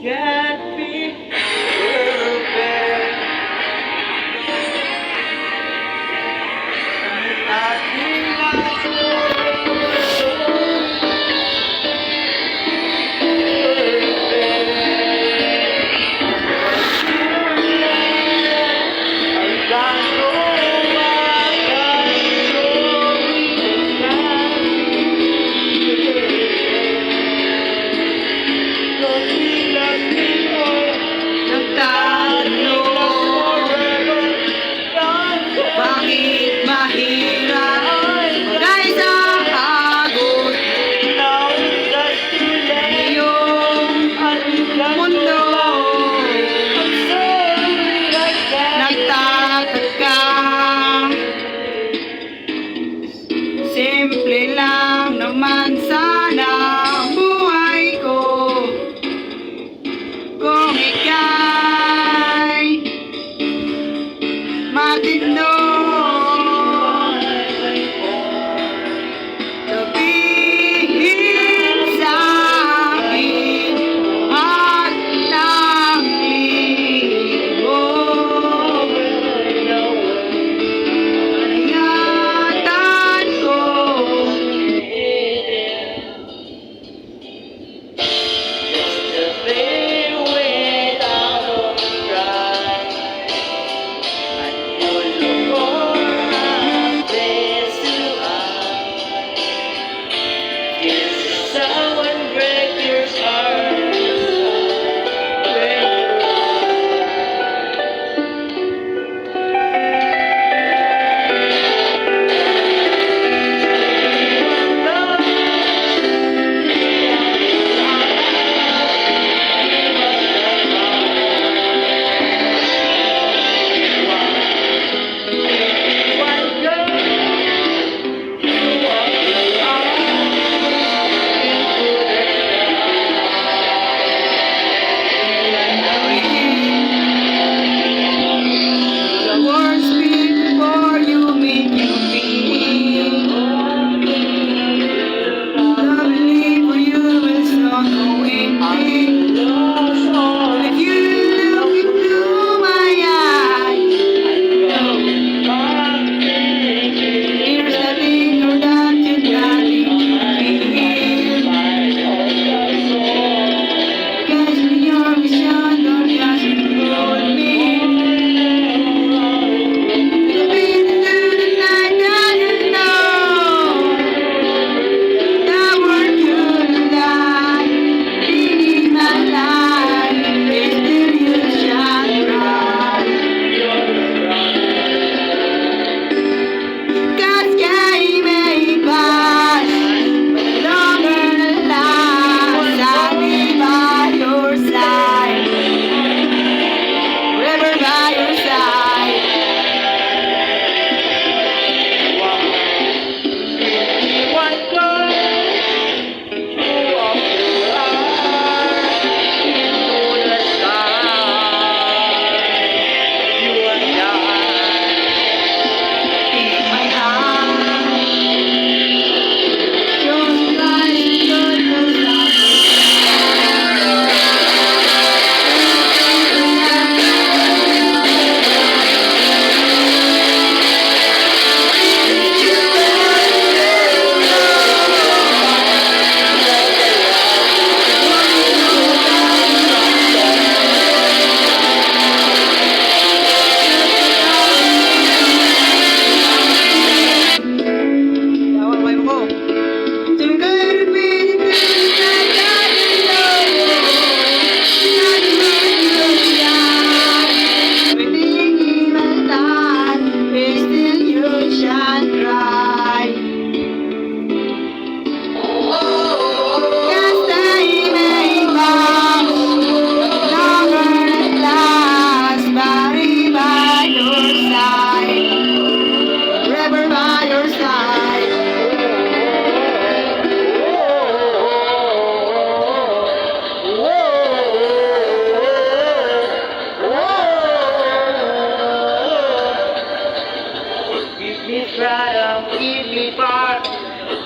Can't be perfect. Aking Bakit mahirap magay sa agos iyong mundo? Nagtataka, simple lang naman sana ang buhay ko kung ika'y matino. Sabihin sa akin at ng libo, ingatan ko. Someone break your heart. The words speak before you make you feel. The belief for you is not going deep. If you look into my eyes, here's the linger that did not feel. Guess me your vision, don't just hold me. By your side. My heart shows light, shows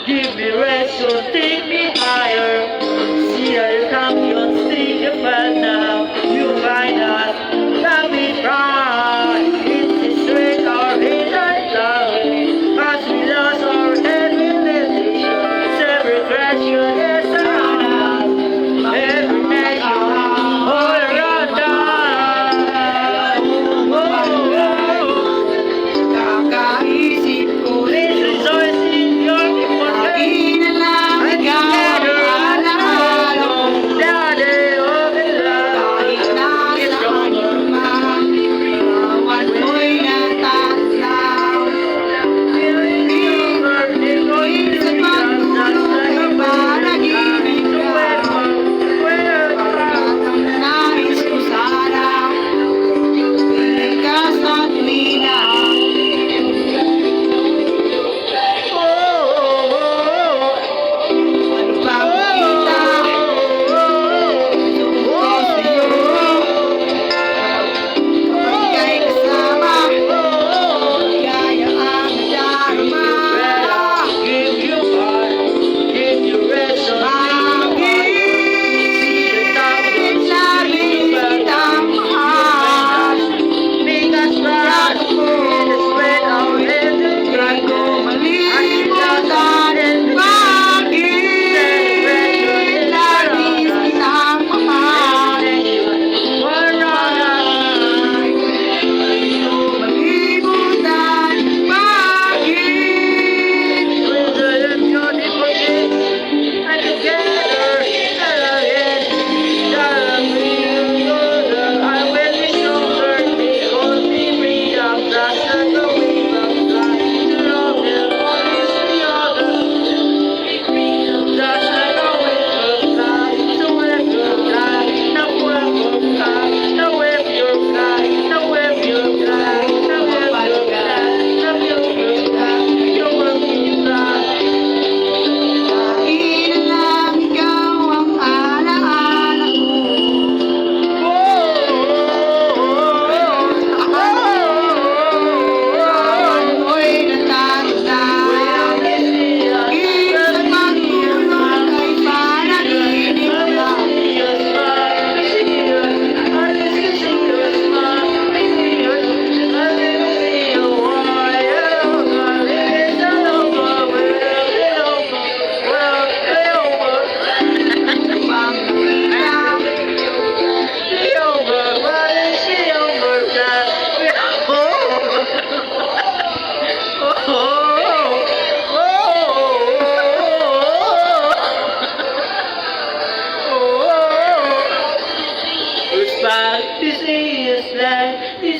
Give me rest, so take me higher. See how you come, you stay the path now.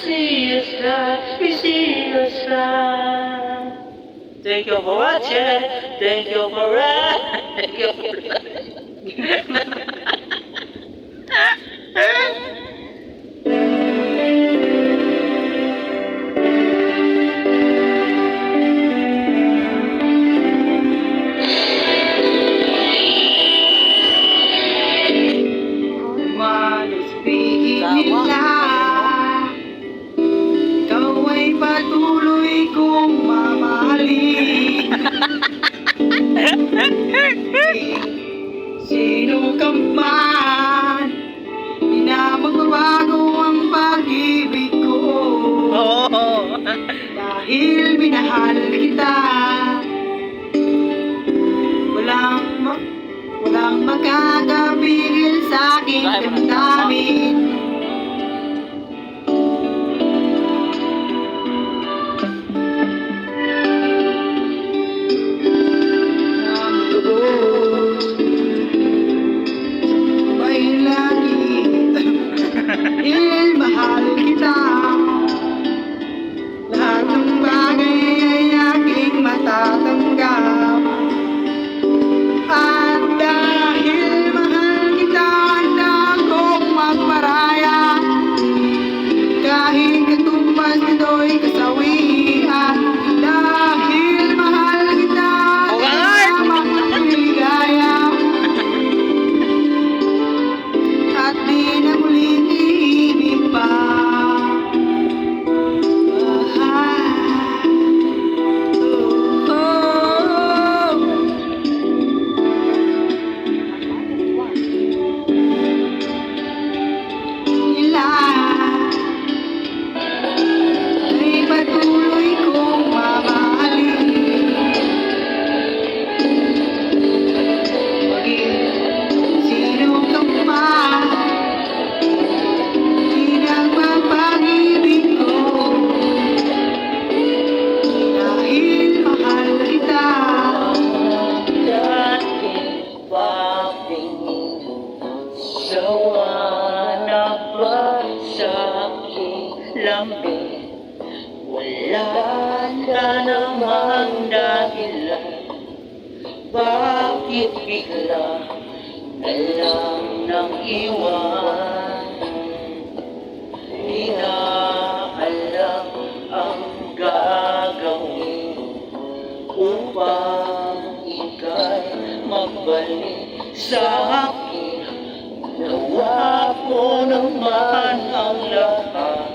Precious life. Thank you for watching. Thank you for Thank you for Malos pihin nila, ikaw ay patuloy kong mamahalin. Sino ka man, di na magbabago ang pag-ibig ko. Dahil minahal kita, walang makakapigil sa aking damdamin. Ang lubos sabay langit, dahil mahal kita. Lahat ng bagay ay aking matatanggap. At dahil mahal kita, handa akong magparaya. Kahit katumbas nito'y kasawian. Dahil mahal kita, kasama ang ligaya. At di na muling iibig pa. Ay patuloy kong mamahalin. Maging sino ka man, pinagpapag-ibig ko. Dahil mahal kita. dating bakit sawa na ba sa aking lambing? Wala ka namang dahilan, bakit bigla na lang nang iwan? Di na alam ang gagawin upang ika'y magbalik sa akin. Nawa ko naman ang lahat,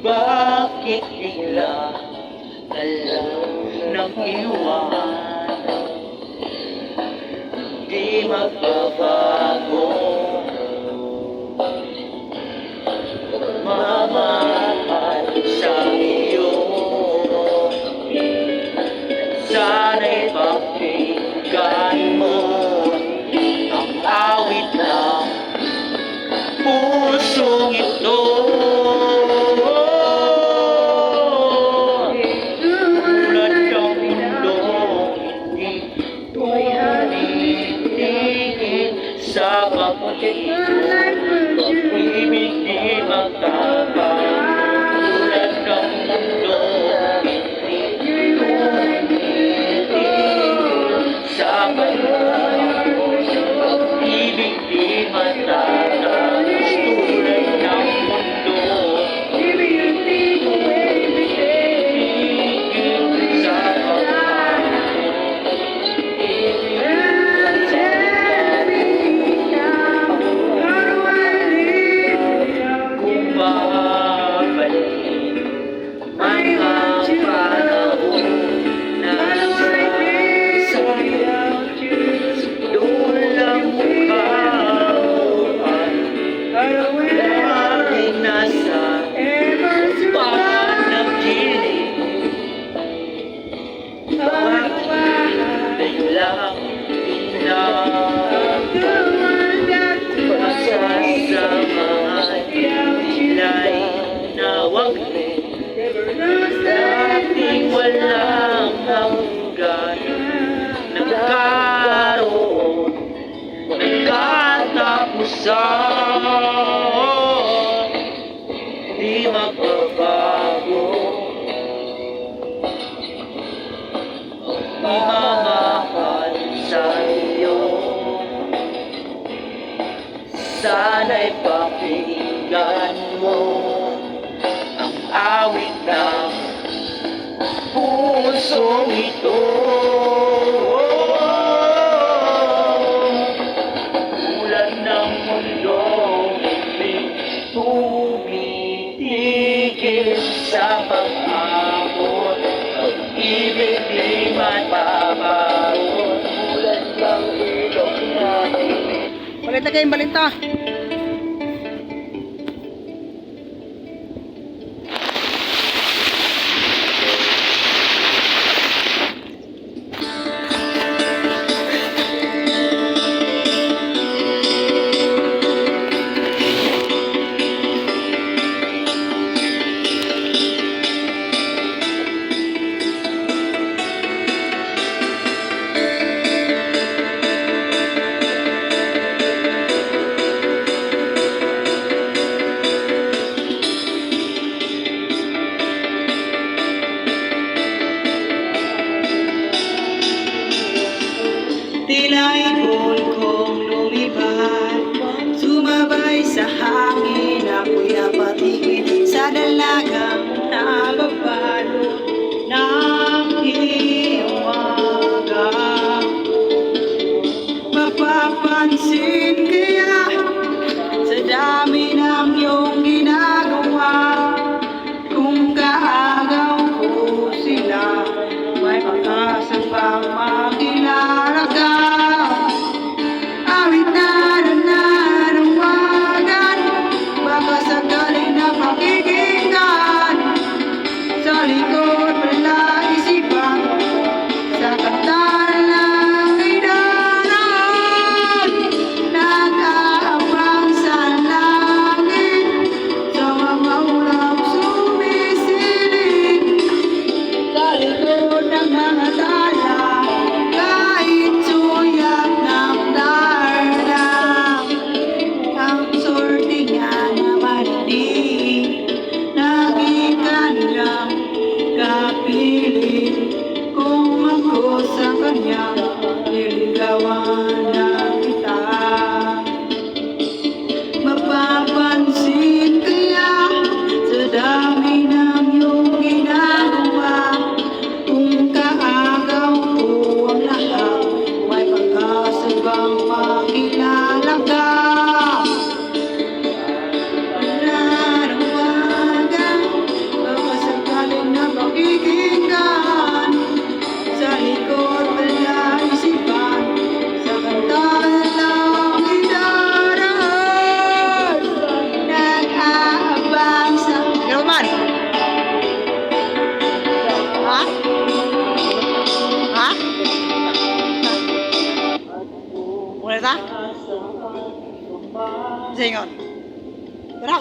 bakit bigla ka lang nang iwan? Di magbabago, mamahal sa iyo. Sana'y pakinggan mo ang awit ng pusong ito. Tulad ng mundo, hindi tumitingin sa pag-ibig di magtabang. Tulad ng mundo, hindi tumitingin sa pag-ibig di matataas. Tulad ng mundo, tigil sa kung babalik man ang panahon na sayang, doon lang mukha mo ay laging nasa panaginip. Tayo lang pasasamahan, tila'y nawaglit. Dating walang hanggan, nagkaroon, nagkatapusan. Di mag sana'y pakinggan mo ang awit ng pusong ito. Ulan ng mundong ibig tumitigil sa pag-abot. Pag-ibig di mataparot. Ulan ng ilog natin. Balita kayong balita. Tila ibon kong lumipad, sumabay sa hangin, ako'y napatingin sa dalagang nababalot ng iyong waga. Mapapansin kaya sa dami ng iyong ginagawa, kung kaagaw ko sila, may pag-asang bang makilala ka. Awit na nananawagan, baka sakaling napakikinggan, sa likod pala isipan, sa kantaran lang idaran, nag-aabang sa langit, sa mga ulap sumisilip, sa likod ng mga tala, kahit suyak ng darna, ang sorte niya naman di nagikandang kapilit, kung ako sa kanya niligawan na kita. Mapapansin kaya sa dami ng iyong ginagawa, kung kaagaw ko ang lahat, may pag-asa bang makilala ka. Nananawagan, baka sakaling napakikinggan, sa likod pala isipan, sa kantaran lang idaran, nag-aabang sa... Ikaw man! Ha? Ha? Muna ta? Zingon. Tara!